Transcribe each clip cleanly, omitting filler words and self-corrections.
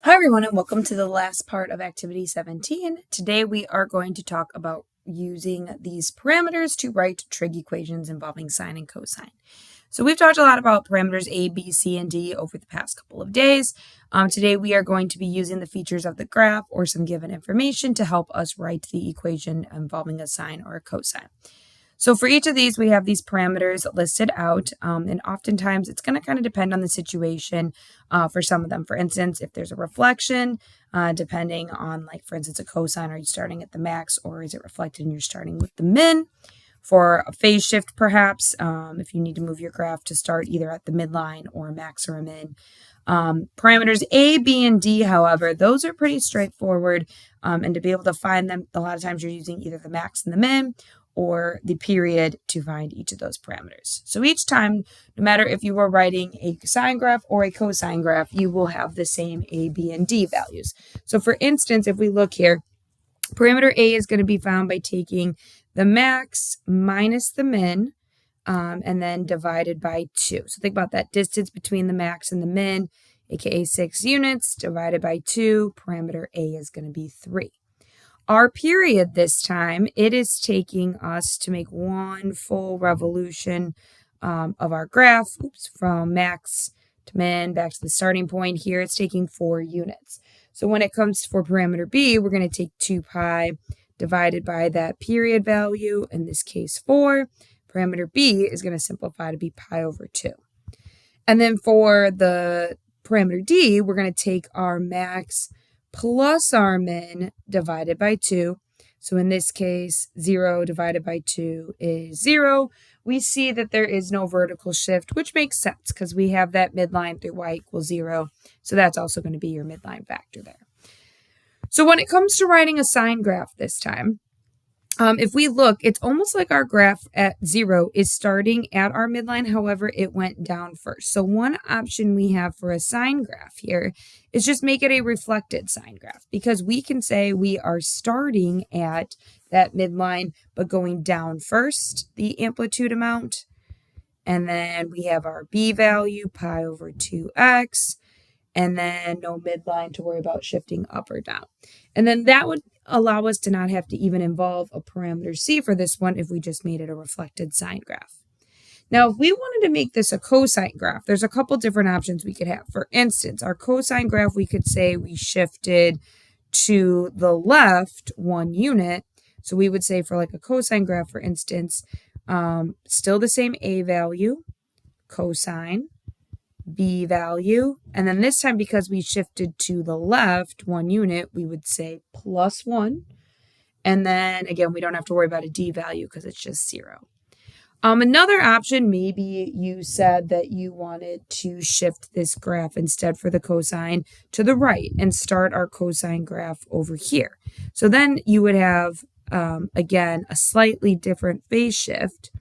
Hi everyone, and welcome to the last part of activity 17. Today we are going to talk about using these parameters to write trig equations involving sine and cosine. So we've talked a lot about parameters A, B, C, and D over the past couple of days. Today we are going to be using the features of the graph or some given information to help us write the equation involving a sine or a cosine. So for each of these, we have these parameters listed out, and oftentimes it's going to kind of depend on the situation for some of them. For instance, if there's a reflection, depending on, like, for instance, a cosine, are you starting at the max or is it reflected and you're starting with the min? For a phase shift, perhaps, if you need to move your graph to start either at the midline or a max or a min. Parameters A, B, and D, however, those are pretty straightforward, and to be able to find them, a lot of times you're using either the max and the min or the period to find each of those parameters. So each time, no matter if you are writing a sine graph or a cosine graph, you will have the same A, B, and D values. So for instance, if we look here, parameter A is going to be found by taking the max minus the min, and then divided by 2. So think about that distance between the max and the min, aka 6 units, divided by 2. Parameter A is going to be 3. Our period this time, it is taking us to make one full revolution of our graph, from max to min back to the starting point. Here it's taking 4 units. So when it comes for parameter B, we're going to take 2 pi divided by that period value, in this case 4. Parameter B is going to simplify to be pi over 2. And then for the parameter D, we're going to take our max plus our min divided by 2. So in this case, 0 divided by 2 is 0. We see that there is no vertical shift, which makes sense because we have that midline through y equals 0. So that's also going to be your midline factor there. So when it comes to writing a sine graph this time, if we look, it's almost like our graph at 0 is starting at our midline. However, it went down first. So one option we have for a sine graph here is just make it a reflected sine graph, because we can say we are starting at that midline, but going down first, the amplitude amount. And then we have our B value, pi over 2x. And then no midline to worry about shifting up or down. And then that would allow us to not have to even involve a parameter C for this one if we just made it a reflected sine graph. Now, if we wanted to make this a cosine graph, there's a couple different options we could have. For instance, our cosine graph, we could say we shifted to the left 1 unit. So we would say for like a cosine graph, for instance, still the same A value, cosine, B value, and then this time, because we shifted to the left 1 unit, we would say plus 1, and then again we don't have to worry about a D value because it's just 0. Another option, maybe you said that you wanted to shift this graph instead for the cosine to the right and start our cosine graph over here. So then you would have, again, a slightly different phase shift.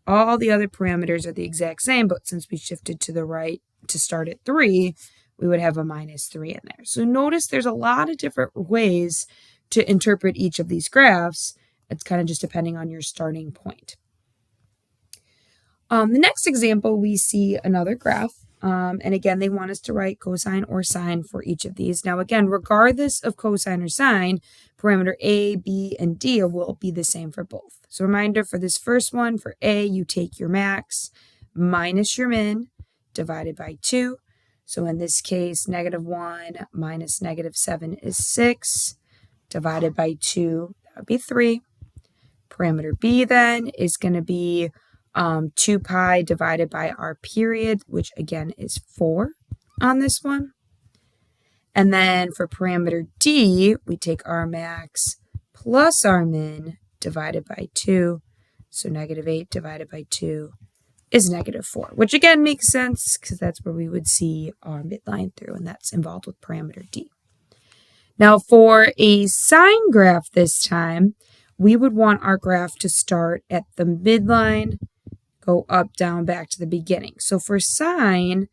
All the other parameters are the exact same, but since we shifted to the right to start at 3, we would have a minus 3 in there. So notice there's a lot of different ways to interpret each of these graphs. It's kind of just depending on your starting point. The next example, we see another graph. And again, they want us to write cosine or sine for each of these. Now, again, regardless of cosine or sine, parameter A, B, and D will be the same for both. So reminder, for this first one, for A, you take your max minus your min divided by 2. So in this case, -1 minus -7 is 6, divided by 2, that would be 3. Parameter B then is going to be 2 pi divided by our period, which again is 4 on this one. And then for parameter D, we take our max plus our min divided by 2. So -8 divided by 2 is -4, which again makes sense because that's where we would see our midline through, and that's involved with parameter D. Now for a sine graph this time, we would want our graph to start at the midline, go up, down, back to the beginning. So for sine,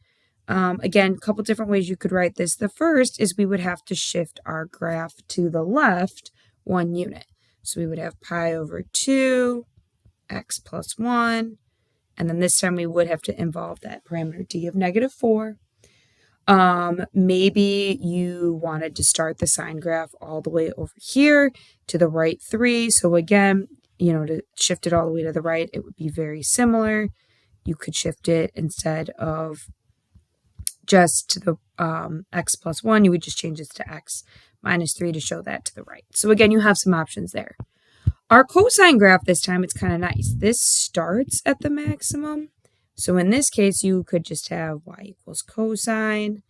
again, a couple different ways you could write this. The first is we would have to shift our graph to the left 1 unit. So we would have pi over 2, x plus 1, and then this time we would have to involve that parameter D of -4. Maybe you wanted to start the sine graph all the way over here to the right 3. So again, to shift it all the way to the right, it would be very similar. You could shift it instead of just to the x plus 1, you would just change this to x minus 3 to show that to the right. So again, you have some options there. Our cosine graph this time, it's kind of nice. This starts at the maximum. So in this case, you could just have y equals cosine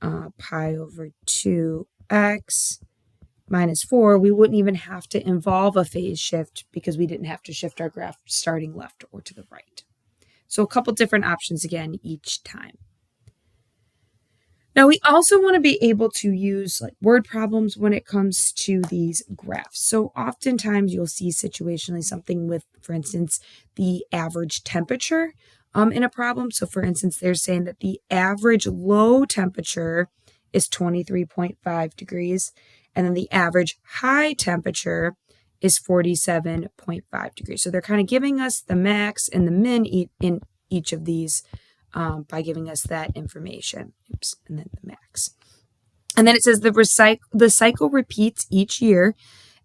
pi over 2x minus 4. We wouldn't even have to involve a phase shift because we didn't have to shift our graph starting left or to the right. So a couple different options again each time. Now we also want to be able to use word problems when it comes to these graphs. So oftentimes you'll see situationally something with, for instance, the average temperature in a problem. So for instance, they're saying that the average low temperature is 23.5 degrees, and then the average high temperature is 47.5 degrees. So they're kind of giving us the max and the min in each of these by giving us that information. Oops, and then the max. And then it says the cycle repeats each year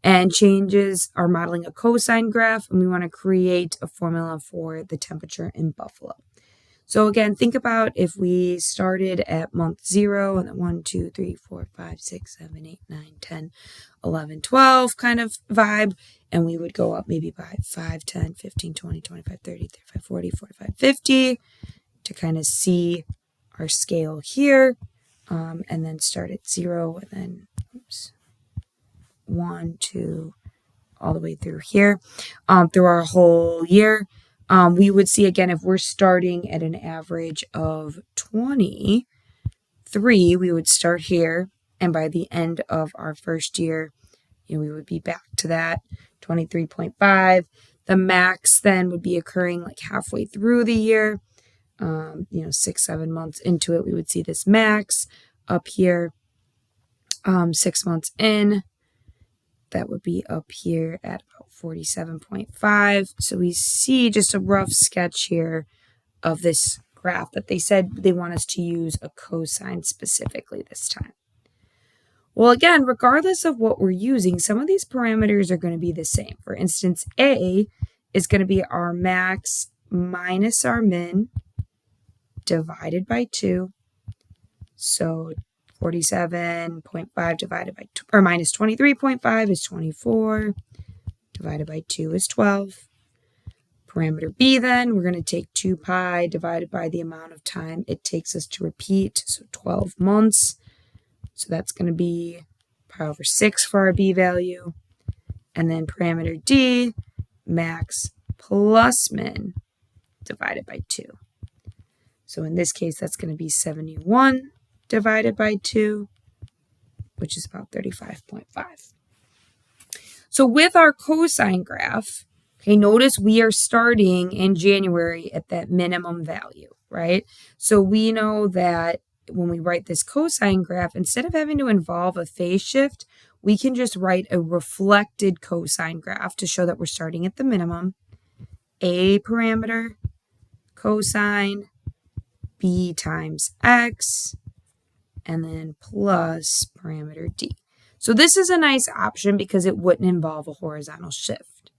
and changes. Our modeling a cosine graph, and we want to create a formula for the temperature in Buffalo. So again, think about if we started at month 0 and then 1, 2, 3, 4, 5, 6, 7, 8, 9, 10, 11, 12 kind of vibe, and we would go up maybe by 5, 10, 15, 20, 25, 30, 35, 40, 45, 50 to kind of see our scale here, and then start at 0 and then 1, 2, all the way through here, through our whole year. We would see again, if we're starting at an average of 23, we would start here, and by the end of our first year, we would be back to that 23.5. The max then would be occurring halfway through the year. 6, 7 months into it, we would see this max up here. 6 months in, that would be up here at about 47.5. So we see just a rough sketch here of this graph that they said they want us to use a cosine specifically this time. Well, again, regardless of what we're using, some of these parameters are going to be the same. For instance, A is going to be our max minus our min divided by 2. So 47.5 divided by, or minus 23.5 is 24, divided by 2 is 12. Parameter B then, we're going to take 2 pi divided by the amount of time it takes us to repeat, so 12 months. So that's going to be pi over 6 for our B value. And then parameter D, max plus min divided by 2. So in this case, that's going to be 71 divided by 2, which is about 35.5. So with our cosine graph, okay, notice we are starting in January at that minimum value, right? So we know that when we write this cosine graph, instead of having to involve a phase shift, we can just write a reflected cosine graph to show that we're starting at the minimum. A parameter, cosine, B times X, and then plus parameter D. So this is a nice option because it wouldn't involve a horizontal shift.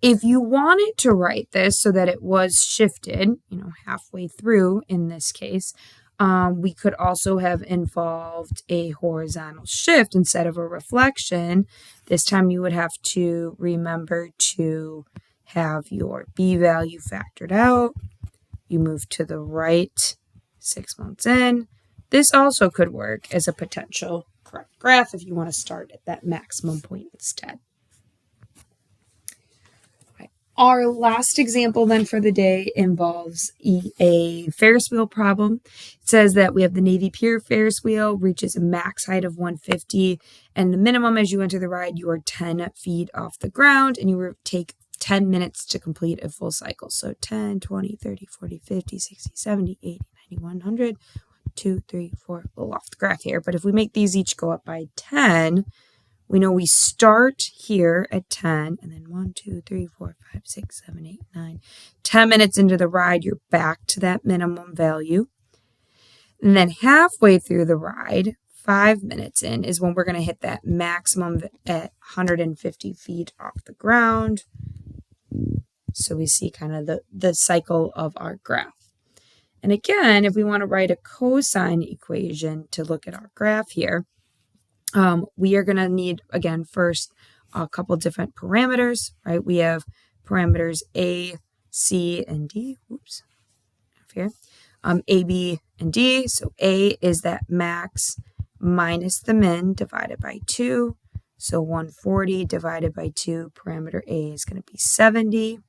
If you wanted to write this so that it was shifted, halfway through in this case, we could also have involved a horizontal shift instead of a reflection. This time you would have to remember to have your B value factored out. You move to the right 6 months in. This also could work as a potential correct graph if you want to start at that maximum point instead. Our last example then for the day involves a Ferris wheel problem. It says that we have the Navy Pier Ferris wheel reaches a max height of 150, and the minimum as you enter the ride, you are 10 feet off the ground, and you will take 10 minutes to complete a full cycle. So 10, 20, 30, 40, 50, 60, 70, 80, 90, 100, 2, 3, 4, a little off the graph here. But if we make these each go up by 10, we know we start here at 10, and then 1, 2, 3, 4, 5, 6, 7, 8, 9, 10 minutes into the ride, you're back to that minimum value. And then halfway through the ride, 5 minutes in, is when we're going to hit that maximum at 150 feet off the ground. So we see kind of the cycle of our graph. And again, if we want to write a cosine equation to look at our graph here, we are going to need, again, first a couple different parameters, right? We have parameters A, C, and D. Oops, here. A, B, and D. So A is that max minus the min divided by 2. So 140 divided by 2, parameter A is going to be 70.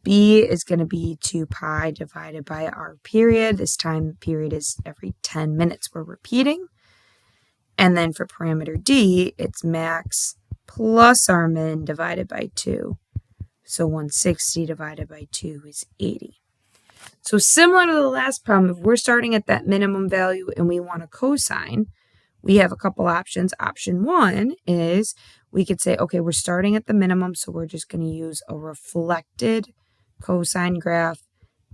B is going to be 2 pi divided by our period. This time period is every 10 minutes we're repeating. And then for parameter D, it's max plus our min divided by 2. So 160 divided by 2 is 80. So similar to the last problem, if we're starting at that minimum value and we want a cosine, we have a couple options. Option 1 is we could say, okay, we're starting at the minimum, so we're just going to use a reflected cosine graph.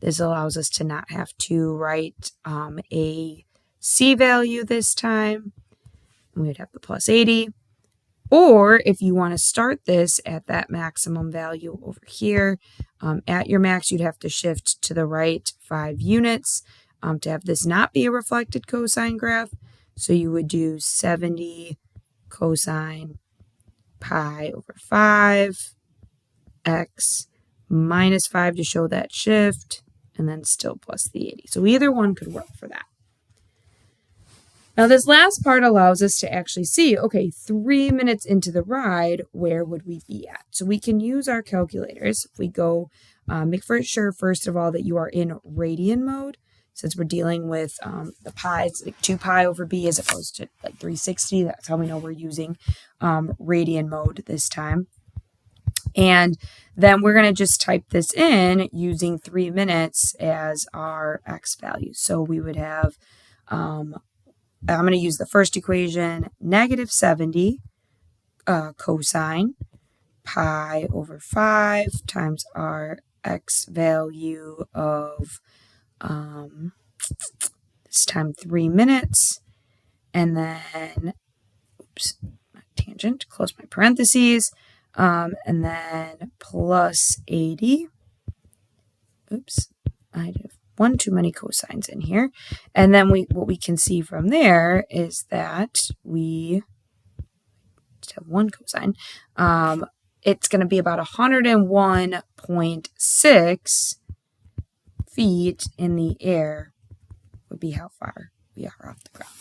This allows us to not have to write a C value this time. We'd have the plus 80. Or if you want to start this at that maximum value over here, at your max, you'd have to shift to the right 5 units to have this not be a reflected cosine graph. So you would do 70 cosine pi over 5 x minus 5 to show that shift, and then still plus the 80. So either one could work for that. Now this last part allows us to actually see, okay, 3 minutes into the ride, where would we be at? So we can use our calculators. If we go, make sure first of all that you are in radian mode, since we're dealing with the pi, it's like 2 pi over b as opposed to like 360. That's how we know we're using radian mode this time. And then we're going to just type this in using 3 minutes as our x value. So we would have, I'm going to use the first equation, negative 70 cosine pi over 5 times our x value of this time 3 minutes, and then, oops, tangent, close my parentheses, and then plus 80. Oops, I have one too many cosines in here. And then what we can see from there is that we just have one cosine. It's going to be about 101.6 feet in the air would be how far we are off the ground.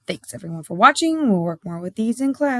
Thanks everyone for watching. We'll work more with these in class.